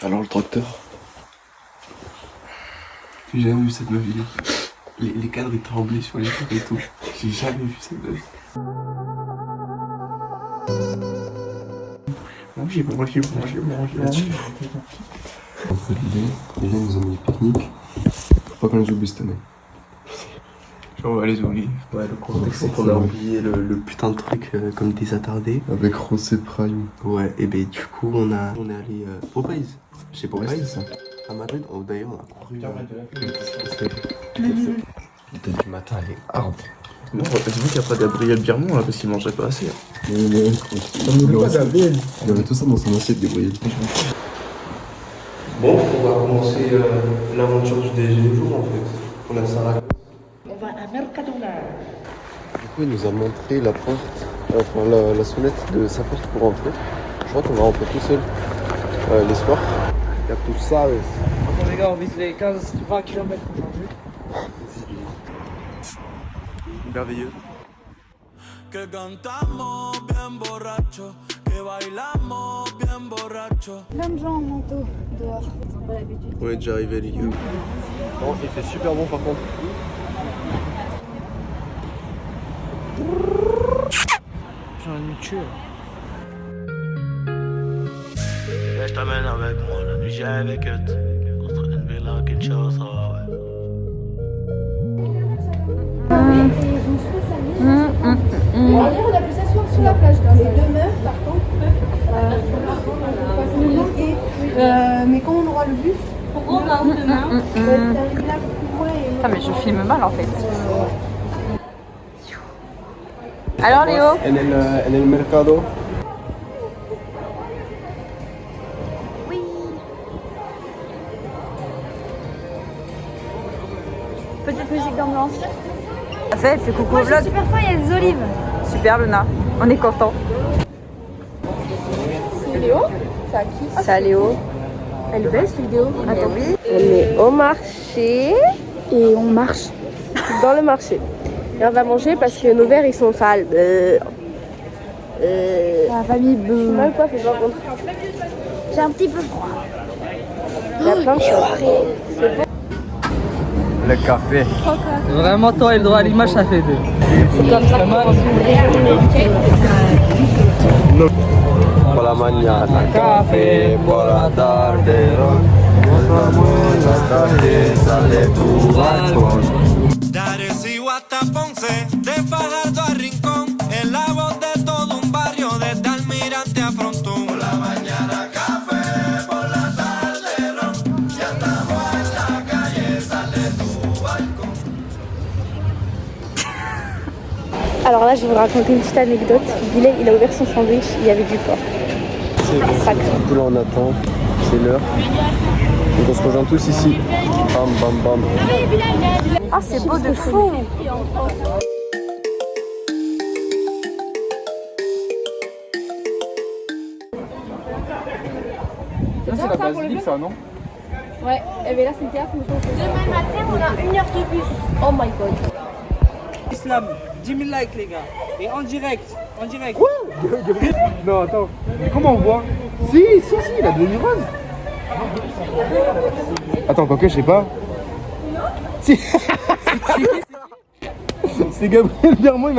Alors le tracteur. J'ai jamais vu ça de ma vie. Les cadres ils tremblaient sur les tours et tout. J'ai jamais vu ça de ma vie. Mangez. Entre l'idée, déjà ils nous ont mis les pique-niques. Faut pas qu'on les oublie cette année. Genre on va les oublier. Ouais, le contexte c'est qu'on a oublié le putain de truc comme des attardés. Avec Rosé Prime. Ouais, et ben du coup on est allé Popeyes. Chez Popeyes. Ouais, c'est ça. À Madrid, d'ailleurs on a couru. Putain du matin elle est hard. Bon, c'est vous qu'il n'y a pas Gabriel Birmont là parce qu'il mangeait pas assez. Il y avait tout ça dans son assiette, Gabriel. Bon, on va commencer l'aventure du déjeuner du jour en fait. On a Sarah. On va à Mercadona. Du coup, il nous a montré la porte, enfin la sonnette de sa porte pour rentrer. Je crois qu'on va rentrer tout seul les soirs. Il y a tout ça. Bon les gars, on vise les 15-20 km aujourd'hui. Merveilleux. Que cantamos bien borracho, que bailamos bien borracho. Plein de gens en manteau dehors, ils ont pas l'habitude. On est déjà arrivé les gars. Non, il fait super bon par contre. J'ai envie de me tuer. Je t'amène avec moi, la nuit j'ai avec eux. Contre une villa à Kinshasa, ouais. On a pu s'asseoir sur la plage. Les deux meufs, par contre, mais quand on aura le bus, pourquoi on va demain? Putain, mais je filme mal en fait. Alors Léo? En el mercado. Oui. Petite musique d'ambiance. Elle fait coucou au vlog. super fin, il y a des olives. Super Luna, on est content. C'est Léo? C'est à qui? C'est à Léo. Elle est belle cette vidéo. Attends, oui. On est au marché Et on marche. dans le marché. Et on va manger parce que nos verres ils sont sales. La famille Je suis mal coiffée par contre. J'ai un petit peu froid. Il y a plein de choses. Le café. Vraiment, toi et le droit à l'image, ça fait deux. C'est comme ça. Por la mañana café, por la tarde ron. Por la tarde sale tu balcón. De Arecibo hasta Ponce, de Fajardo a Rincón, es la voz de todo un barrio, desde Almirante a Frontón. Por la mañana café, por la tarde ron, ya estamos en la calle, sale tu balcón. Alors là je vais vous raconter une petite anecdote. Billet il a ouvert son sandwich, il y avait du porc. Sacré. Du coup là on attend, c'est l'heure. Donc on se rejoint tous ici. Bam bam bam. Ah, c'est beau de fou. Ça, c'est la basilique, ça, non? Ouais, et bien là c'est le théâtre. Demain matin on a 1 heure de bus. Oh my god. Islam, 10 000 likes, les gars. Et en direct. Non attends, mais comment on voit? Si, il a devenu rose. Attends, quoique je sais pas. Si. C'est Gabriel Birmont, il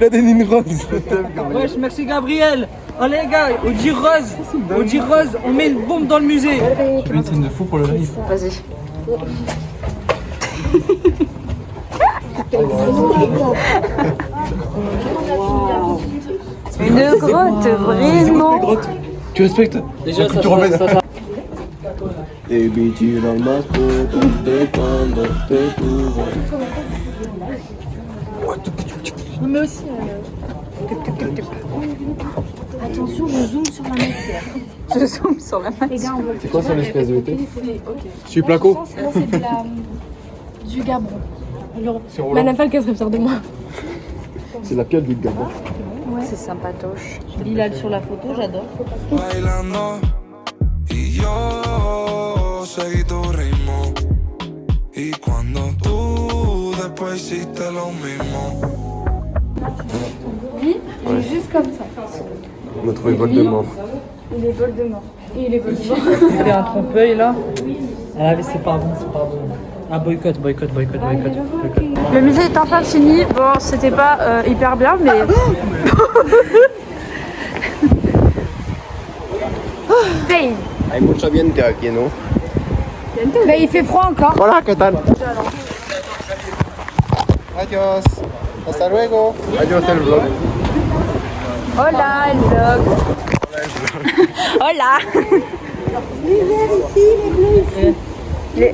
a donné une rose. Wesh, merci Gabriel. Oh les gars, on dit rose. On met une bombe dans le musée. Tu fais une scène de fou pour le live. Vas-y. Une grotte, vraiment. Tu respectes Déjà, la culture romaine. Baby tira más fotos de cuando te tuve. Mais aussi. Attention, je zoome sur la matière. Je zoome sur la main. Les gars, on va le C'est quoi ça l'espèce de thé? Ok. Je suis placo. Ça, c'est de la... du Gabron. Alors, C'est Roland. Madame Falk, elle serait fière de moi. C'est la pièce du Gabon. C'est sympatoche. Bilal sur la photo, j'adore. Bailando y yo seguí tu ritmo y cuando tú después hiciste lo mismo. Lui, il est juste comme ça. On a trouvé Voldemort. Il est Voldemort. Il est venu. C'était un trompe-l'œil là. Ah mais c'est pas bon, c'est pas bon. Ah boycott. Le musée est enfin fini. Bon, c'était pas hyper bien, mais. Hey. Hay mucho viento aquí, ¿no? Mais il fait froid encore. Hola, ¿qué tal? Adiós. Hasta luego. Adiós el vlog. Hola, el vlog. Hola.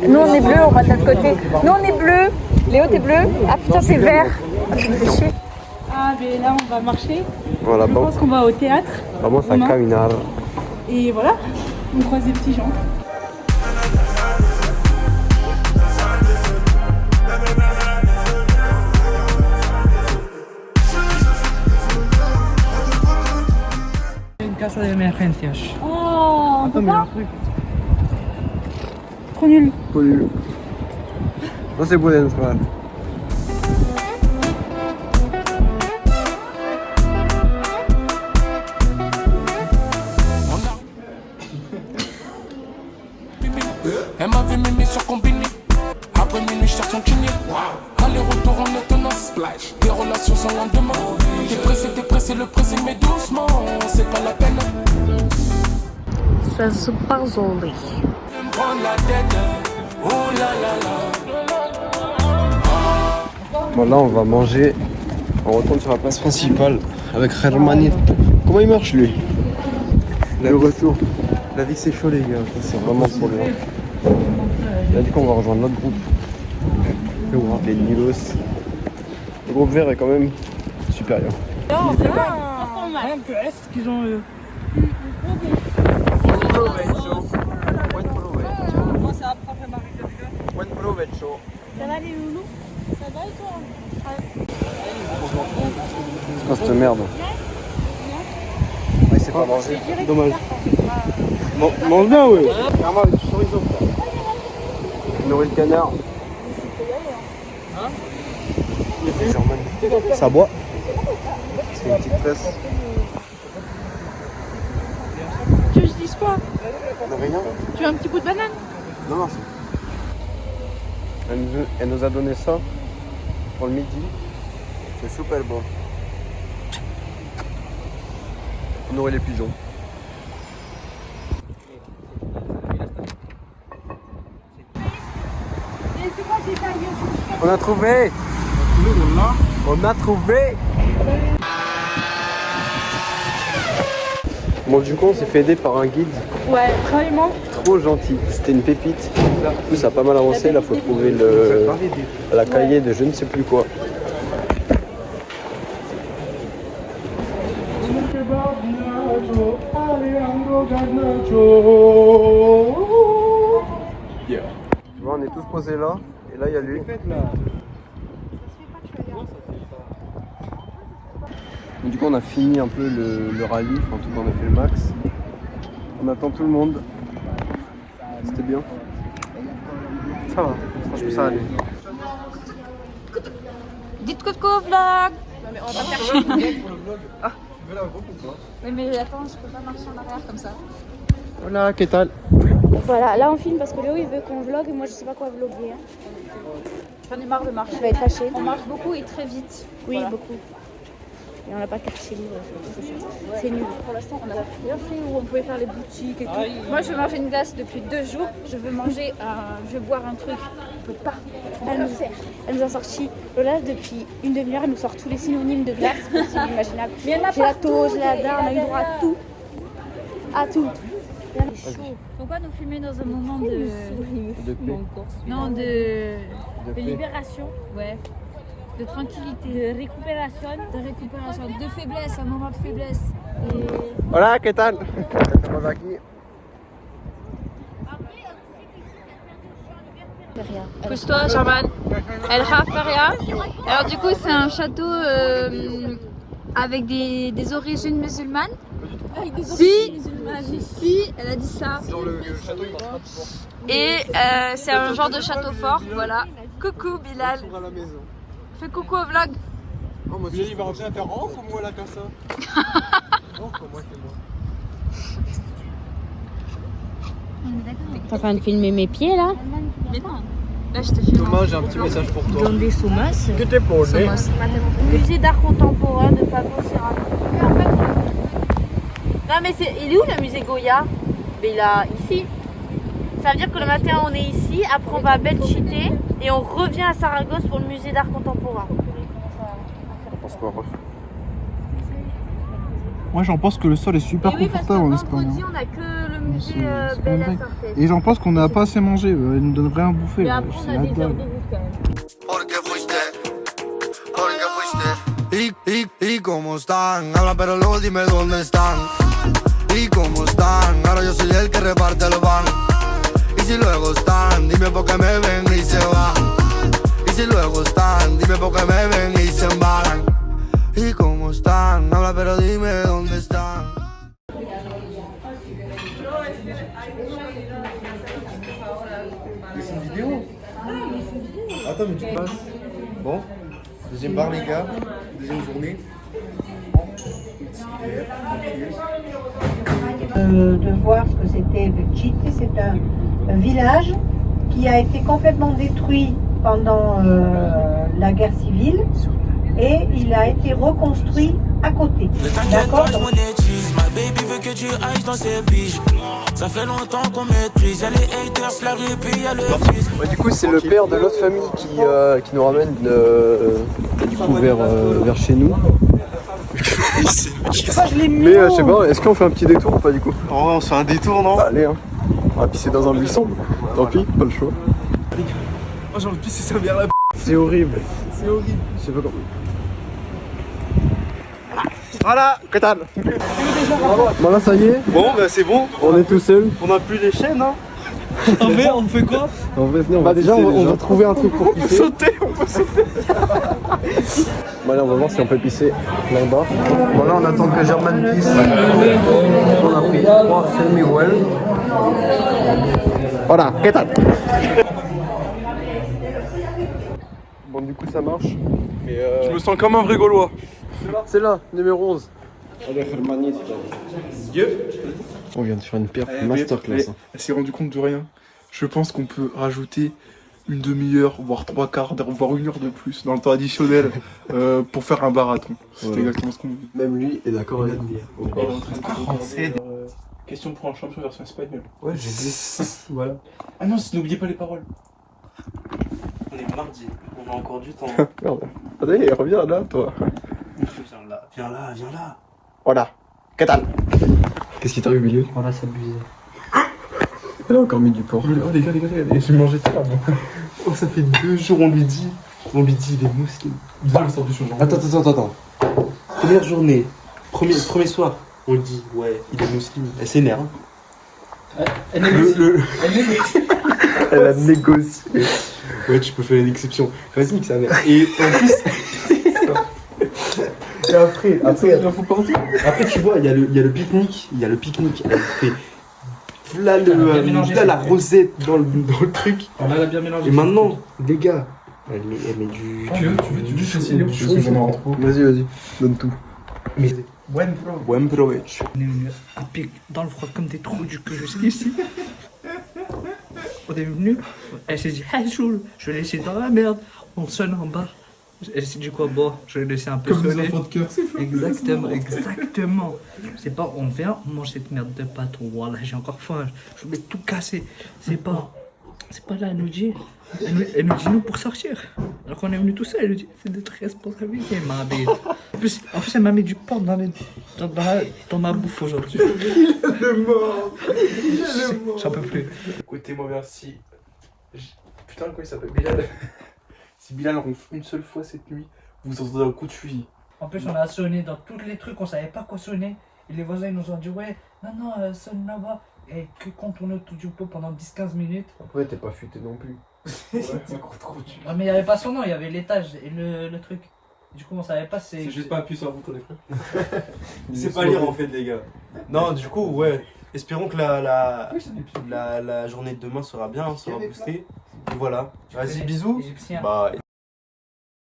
Nous on est bleu, on va de l'autre côté. Nous on est bleu. Léo t'es bleu. Ah putain c'est vert. Ah, ça me fait chier. Ah, mais là, on va marcher. Voilà, Je bon. pense qu'on va au théâtre. Vamos a caminar. Et voilà, on croise des petits gens. Une casa de emergencias. Oh, on peut pas. Trop nul. No se puede entrar. Elle m'a vu m'aimer sur combiné. Après minuit, je cherche son chigné. Aller-retour en étonnance. Les relations sont lendemain. T'es pressé, le pressé, mais doucement. C'est pas la peine. Ça se passe au lit. Me prendre la tête. Oh là là là. Bon, là, on va manger. On retourne sur la place principale avec Hermanito. Comment il marche lui? Le retour. Il a dit que c'est chaud, les gars. Ça, c'est vraiment trop bien. Il a dit qu'on va rejoindre notre groupe. Les Nilos. Le groupe vert est quand même supérieur. Rien que est qu'ils ont eu. Ça va les loulous? Ça va et toi? C'est quoi cette merde? Il s'est pas mangé. Dommage. Mange bien, oui. Carrément avec du chorizo. Nourrir le canard. Ça boit. C'est une petite presse. Tu veux que je dise quoi? De rien. Tu veux un petit bout de banane? Non, non, elle nous a donné ça pour le midi. C'est super bon. On aurait les pigeons. On a trouvé. On a trouvé. Bon, du coup, on s'est fait aider par un guide. Ouais, vraiment. Trop gentil, c'était une pépite. Du coup, ça a pas mal avancé. Là, faut trouver la cahier de je ne sais plus quoi. Tu vois, on est tous posés là, et là, il y a lui. Donc, du coup, on a fini un peu le rallye. Enfin, en tout cas, on a fait le max. On attend tout le monde. C'était bien. Ça va, franchement ça allait. Dites coucou vlog. Mais on va pas faire chier. Ah, tu veux la groupe ou quoi? Oui mais attends, je peux pas marcher en arrière comme ça. Voilà, qu'est-ce que Voilà, là on filme parce que Léo il veut qu'on vlog et moi je sais pas quoi vlogger. J'en ai marre de marcher. Je vais être fâchée. On marche beaucoup et très vite. Oui, Voilà. beaucoup. Et on n'a pas de quartier libre, c'est nul. Pour l'instant, on n'a rien fait où on pouvait faire les boutiques et tout. Moi, je veux manger une glace depuis 2 jours. Je veux manger je veux boire un truc. On peut pas. Elle nous a sorti, Lola depuis une demi-heure, elle nous sort tous les synonymes de glace possibles, imaginables. Mais il y en a Gelato, gelada, on a eu droit à tout. À tout. Pourquoi nous filmer dans un moment de paix. non de libération, ouais, de tranquillité, de récupération, de faiblesse, un moment de faiblesse. Et Hola, ¿qué tal? Estamos aquí. Pousse-toi, Germaine. El Feria. Alors du coup, c'est un château avec des origines musulmanes. Si, elle a dit ça. Et c'est un genre de château fort, voilà. Coucou Bilal. Fais coucou au vlog. Oh, moi aussi, il va rentrer à faire oh, comme moi la casa. Oh, comme moi, c'est moi. T'es en train de filmer mes pieds là? Mais non. Là, je te filme. Thomas, j'ai un petit message pour toi. Dans des Somas. Que t'es pour le Musée d'art contemporain de Pablo Serrano. Non mais il est où le musée Goya? Mais il est ici. Ça veut dire que le matin on est ici, après on va à Belchite et on revient à Saragosse pour le musée d'art contemporain. Moi j'en pense que le sol est super confortable en Espagne. Vendredi on a que le musée c'est Belle dingue. Sarfès. Et j'en pense qu'on n'a pas assez mangé, ils nous donnent rien à bouffer. Mais après on a des heures de route quand même. Porque fuiste. Y cómo están, habla pero luego dime dónde están. Y cómo están, ahora yo soy el que reparte el pan. Y si luego están, dime por qué me ven y se van. Y si luego están, dime por qué me ven y se embalan. Y cómo están, habla pero dime dónde están. C'est une vidéo. Attends, mais tu passes. Bon, deuxième bar, les gars. Deuxième journée. De voir ce que c'était Belchite. C'est un village qui a été complètement détruit pendant la guerre civile et il a été reconstruit à côté. D'accord? Ça fait longtemps qu'on maîtrise, y'a les haters, la rue, puis y'a le fils. Du coup, c'est le père de l'autre famille qui nous ramène du coup vers chez nous. Mais je sais pas, est-ce qu'on fait un petit détour ou pas du coup? Oh, on se fait un détour, non? Allez, hein. On va pisser dans un buisson. Tant pis, pas le choix. Oh, j'ai envie de pisser sa mère là. C'est horrible. C'est horrible. Je sais pas comment. Voilà, que tal? Bon là ça y est, Bon, bah c'est bon. on est tout seul. On a plus les chaînes, hein. En vrai, on fait quoi? En vrai, on va déjà, on va trouver un truc pour pisser. On peut sauter. Bon allez, on va voir si on peut pisser là-bas. Bon là on attend que Germaine pisse. On a pris 3 semi-well. Voilà, que tal? Bon du coup ça marche. Mais Je me sens comme un vrai Gaulois. c'est là, numéro 11. On vient de faire une perf masterclass. hein. Elle s'est rendue compte de rien. Je pense qu'on peut rajouter une demi-heure, voire 3/4 d'heure, voire 1 heure de plus dans le temps additionnel pour faire un marathon. C'est Ouais. exactement ce qu'on dit. Même lui est d'accord avec nous. Question pour un champion version espagnole. Ouais, j'ai dit. Voilà. Ah non, n'oubliez pas les paroles. On est mardi, on a encore du temps. Merde. Allez, reviens là, toi. Viens là. Voilà. Que tal? Qu'est-ce qui t'arrive au milieu? Voilà, s'abuser. Elle a encore mis du porc. Oh les gars, j'ai mangé ça là. Oh, ça fait 2 jours, on lui dit il est musulman. Attends. Première journée, premier soir, on lui dit ouais, il est musulman. Elle s'énerve. Elle négocie. Elle a négocié. Ouais, tu peux faire une exception. Vas-y, nique sa mère. Et en plus. Et après, tu vois, il y a le pique-nique. Elle fait. Là, la rosette dans le truc. On a bien mélangé. Et maintenant, les gars, elle met du. Tu veux du chaud? Vas-y, donne tout. Mais. Buen provecho. On est venu à pic dans le froid comme des trous du cul jusqu'ici. On est venu, elle s'est dit, hey, je vais laisser dans la merde. On sonne en bas. Elle s'est dit quoi? Bon, je vais laisser un peu Comme des sonner. enfants de cœur, c'est fou. Exactement. C'est pas, on vient, on mange cette merde de pâte. Voilà, j'ai encore faim. Je vais tout casser. C'est pas là, elle nous dit. Elle nous dit nous pour sortir. Alors qu'on est venu tout seul, elle nous dit c'est de notre responsabilité, ma bête. En plus, elle m'a mis du porc dans ma bouffe aujourd'hui. Il est mort. J'en peux plus. Écoutez-moi bien, si. Putain, comment il s'appelle? Bilal. Si Bilal ronfle une seule fois cette nuit, vous entendez un coup de fusil. En plus, on a sonné dans tous les trucs, on savait pas quoi sonner. Et les voisins ils nous ont dit ouais, non, sonne là-bas. Et que quand on tournait autour du pot pendant 10-15 minutes. Après, t'es pas futé non plus. Ah, mais il n'y avait pas son nom, il y avait l'étage et le truc. Du coup, on savait pas C'est juste pas appuyer sur un bouton, les frères. C'est pas lire en fait, les gars. Non, du coup, ouais. Espérons que la journée de demain sera bien, sera boostée. Et voilà. Vas-y, bisous. Égyptien. Bye.